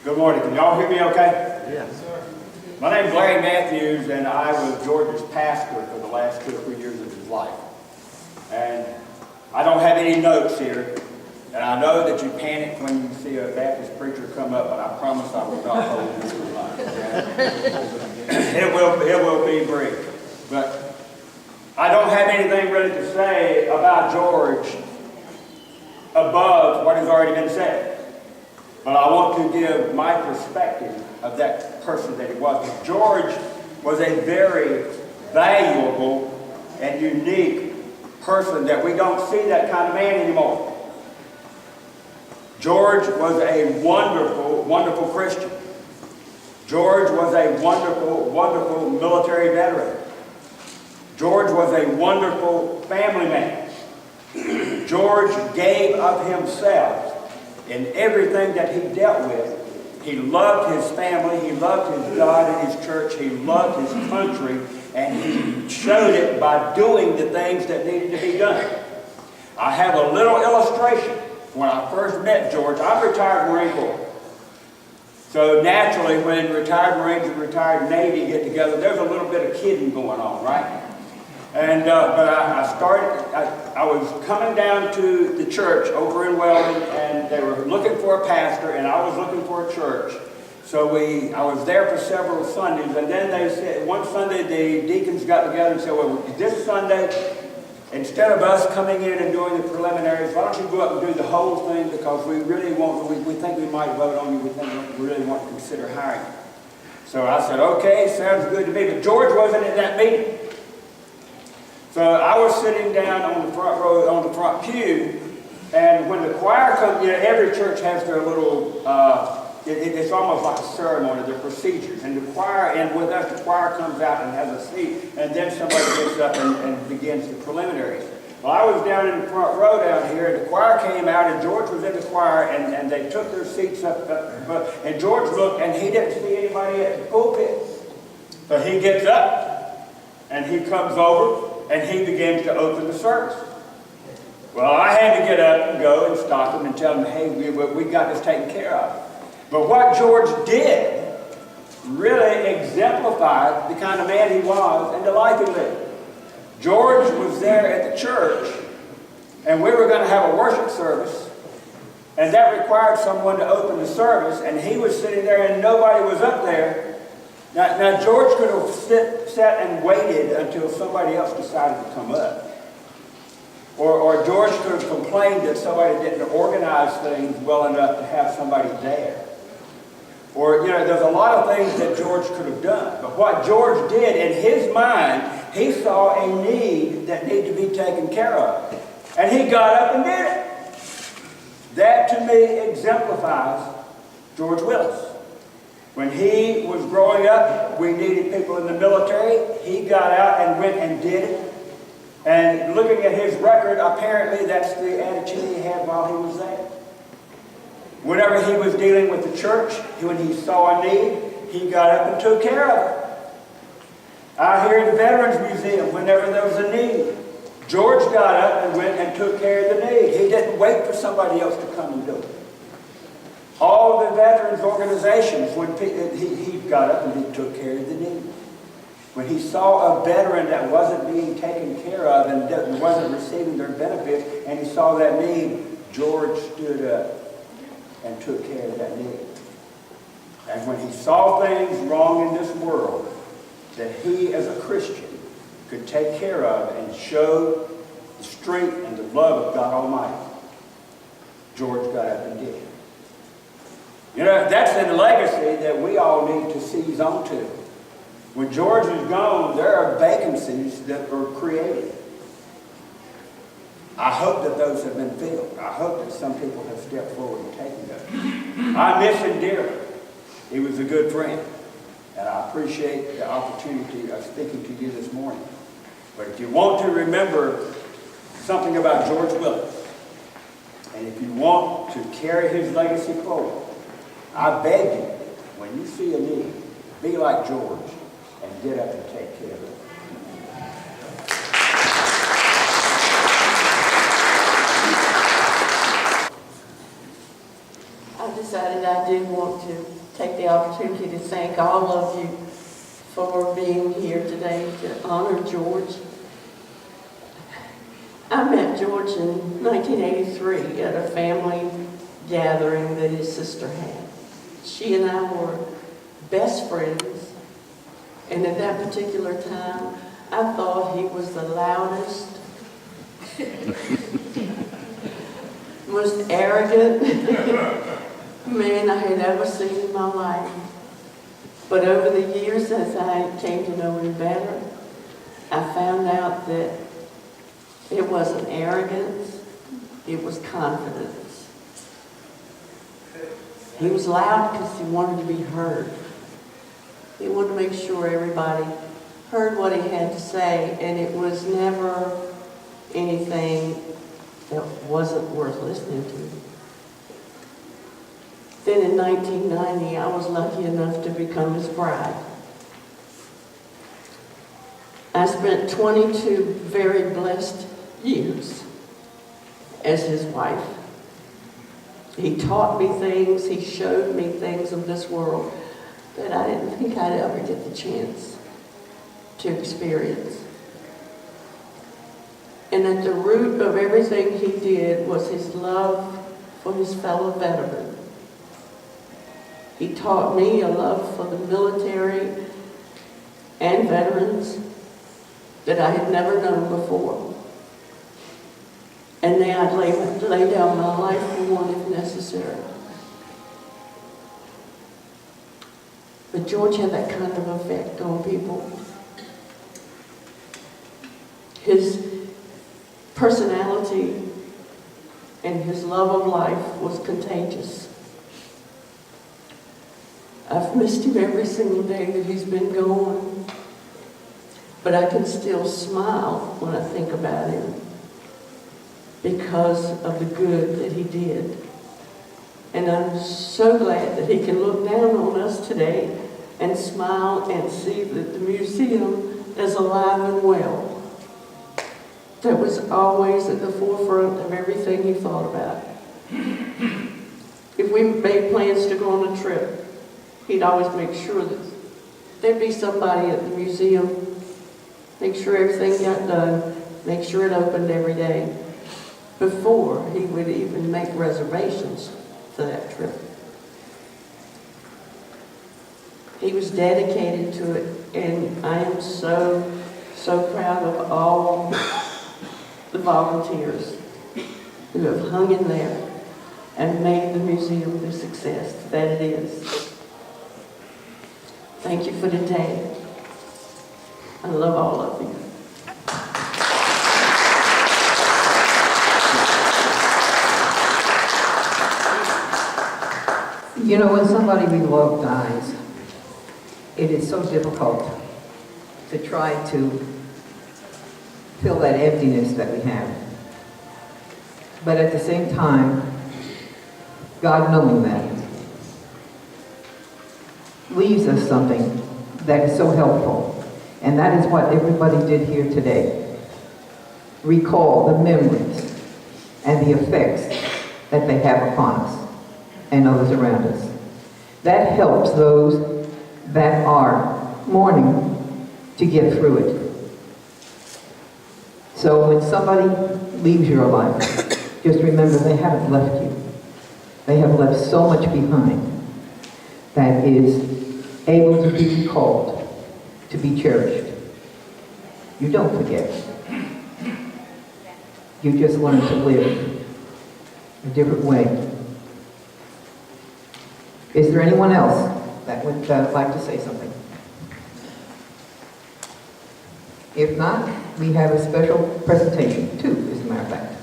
Good morning. Can y'all hear me okay? Yes, sir. My name's Larry Matthews, and I was George's pastor for the last 2 or 3 years of his life. And I don't have any notes here, and I know that you panic when you see a Baptist preacher come up, but I promise I will not hold you to the line. It will be brief. But I don't have anything really to say about George above what has already been said. But I want to give my perspective of that person that he was. George was a very valuable and unique person that we don't see that kind of man anymore. George was a wonderful, wonderful Christian. George was a wonderful, wonderful military veteran. George was a wonderful family man. George gave of himself in everything that he dealt with. He loved his family, he loved his God and his church, he loved his country, and he showed it by doing the things that needed to be done. I have a little illustration. When I first met George, I'm a retired Marine Corps. So naturally, when retired Marines and retired Navy get together, there's a little bit of kidding going on, right? And but I was coming down to the church over in Weldon, and they were looking for a pastor, and I was looking for a church. So I was there for several Sundays, and then they said, one Sunday the deacons got together and said, well, this Sunday, instead of us coming in and doing the preliminaries, why don't you go up and do the whole thing, because we really want, we think we might vote on you, we think we really want to consider hiring you. So I said, okay, sounds good to me, but George wasn't in that meeting. So I was sitting down on the front row, on the front pew, and when the choir comes, every church has their little, it's almost like a ceremony, their procedures. And the choir, and with us, the choir comes out and has a seat, and then somebody gets up and begins the preliminaries. Well, I was down in the front row down here, and the choir came out, and George was in the choir, and they took their seats up, and George looked, and he didn't see anybody at the pulpit. So he gets up, and he comes over, and he begins to open the service. Well, I had to get up and go and stop him and tell him, hey, we got this taken care of. But what George did really exemplified the kind of man he was and the life he lived. George was there at the church, and we were going to have a worship service, and that required someone to open the service, and he was sitting there and nobody was up there. Now George could have sat and waited until somebody else decided to come up. Or George could have complained that somebody didn't organize things well enough to have somebody there. Or, there's a lot of things that George could have done. But what George did, in his mind, he saw a need that needed to be taken care of. And he got up and did it. That, to me, exemplifies George Willis. When he was growing up, we needed people in the military. He got out and went and did it. And looking at his record, apparently that's the attitude he had while he was there. Whenever he was dealing with the church, when he saw a need, he got up and took care of it. Out here in the Veterans Museum, whenever there was a need, George got up and went and took care of the need. He didn't wait for somebody else to come and do it. All the veterans organizations, when he got up and he took care of the need. When he saw a veteran that wasn't being taken care of and wasn't receiving their benefits, and he saw that need, George stood up and took care of that need. And when he saw things wrong in this world that he, as a Christian, could take care of and show the strength and the love of God Almighty, George got up and did it. That's a legacy that we all need to seize onto. When George is gone, there are vacancies that are created. I hope that those have been filled. I hope that some people have stepped forward and taken those. I miss him dearly. He was a good friend. And I appreciate the opportunity of speaking to you this morning. But if you want to remember something about George Willis, and if you want to carry his legacy forward, I beg you, when you see a need, be like George and get up and take care of it. decided I did want to take the opportunity to thank all of you for being here today to honor George. I met George in 1983 at a family gathering that his sister had. She and I were best friends, and at that particular time, I thought he was the loudest, most arrogant man I had ever seen in my life. But over the years, as I came to know him better, I found out that it wasn't arrogance, it was confidence. He was loud because he wanted to be heard. He wanted to make sure everybody heard what he had to say, and it was never anything that wasn't worth listening to. Then in 1990, I was lucky enough to become his bride. I spent 22 very blessed years as his wife. He taught me things, he showed me things of this world that I didn't think I'd ever get the chance to experience. And at the root of everything he did was his love for his fellow veteran. He taught me a love for the military and veterans that I had never known before. And now I'd lay down my life for one if necessary. But George had that kind of effect on people. His personality and his love of life was contagious. I've missed him every single day that he's been gone, but I can still smile when I think about him because of the good that he did. And I'm so glad that he can look down on us today and smile and see that the museum is alive and well. That was always at the forefront of everything he thought about. If we made plans to go on a trip, he'd always make sure that there'd be somebody at the museum, make sure everything got done, make sure it opened every day, before he would even make reservations for that trip. He was dedicated to it, and I am so proud of all the volunteers who have hung in there and made the museum the success that it is. Thank you for today. I love all of you. You know, when somebody we love dies, it is so difficult to try to fill that emptiness that we have. But at the same time, God, knowing that, leaves us something that is so helpful. And that is what everybody did here today. Recall the memories and the effects that they have upon us and others around us. That helps those that are mourning to get through it. So when somebody leaves your life, just remember they haven't left you. They have left so much behind that is able to be recalled, to be cherished. You don't forget. You just learn to live a different way. Is there anyone else that would like to say something? If not, we have a special presentation, two, as a matter of fact.